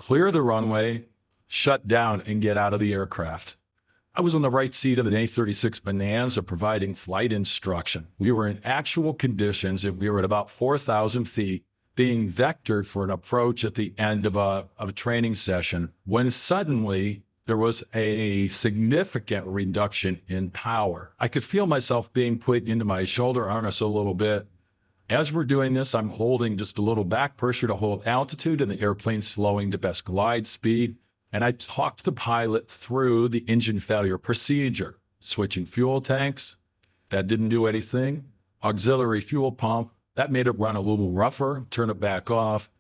clear the runway, shut down, and get out of the aircraft. I was on the right seat of an A36 Bonanza providing flight instruction. We were in actual conditions and we were at about 4,000 feet being vectored for an approach at the end of a training session when suddenly there was a significant reduction in power. I could feel myself being put into my shoulder harness a little bit. As we're doing this, I'm holding just a little back pressure to hold altitude and the airplane's slowing to best glide speed. And I talked the pilot through the engine failure procedure, switching fuel tanks. That didn't do anything. Auxiliary fuel pump, that made it run a little rougher, turn it back off.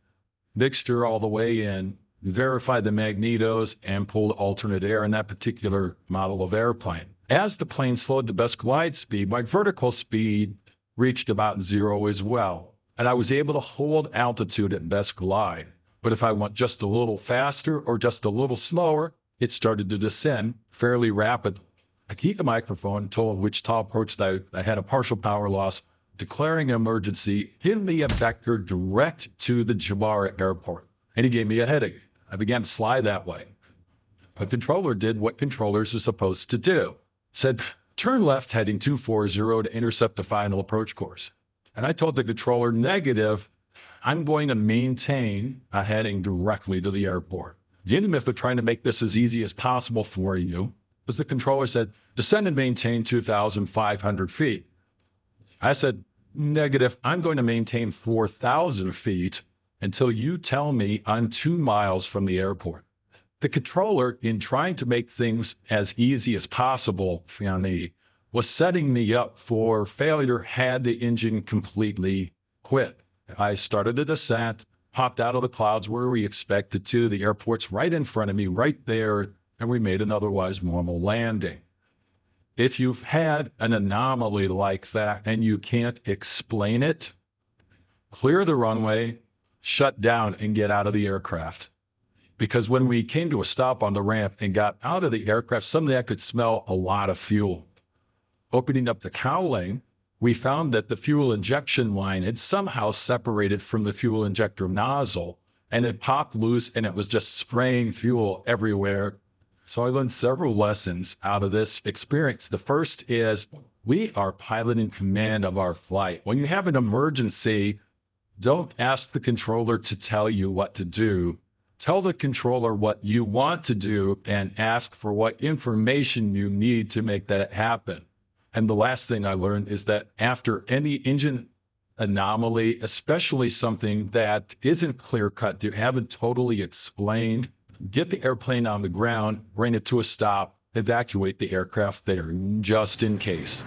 Mixture all the way in, verify the magnetos, and pulled alternate air in that particular model of airplane. As the plane slowed to best glide speed, my vertical speed reached about 0 as well. And I was able to hold altitude at best glide. But if I went just a little faster or just a little slower, it started to descend fairly rapidly. I keep the microphone, told Wichita approach that I had a partial power loss, declaring an emergency, giving me a vector direct to the Jamara airport. And he gave me a headache. I began to slide that way. The controller did what controllers are supposed to do. Said, turn left heading 240 to intercept the final approach course. And I told the controller negative, I'm going to maintain a heading directly to the airport. The intimate of trying to make this as easy as possible for you, as the controller said, descend and maintain 2,500 feet. I said, negative, I'm going to maintain 4,000 feet until you tell me I'm 2 miles from the airport. The controller, in trying to make things as easy as possible for me, was setting me up for failure had the engine completely quit. I started a descent, popped out of the clouds where we expected to. The airport's right in front of me, right there, and we made an otherwise normal landing. If you've had an anomaly like that and you can't explain it, clear the runway, shut down, and get out of the aircraft. Because when we came to a stop on the ramp and got out of the aircraft, suddenly I could smell a lot of fuel. Opening up the cowling, we found that the fuel injection line had somehow separated from the fuel injector nozzle and it popped loose and it was just spraying fuel everywhere. So I learned several lessons out of this experience. The first is we are pilot in command of our flight. When you have an emergency, don't ask the controller to tell you what to do. Tell the controller what you want to do and ask for what information you need to make that happen. And the last thing I learned is that after any engine anomaly, especially something that isn't clear-cut, you haven't totally explained, get the airplane on the ground, bring it to a stop, evacuate the aircraft there, just in case.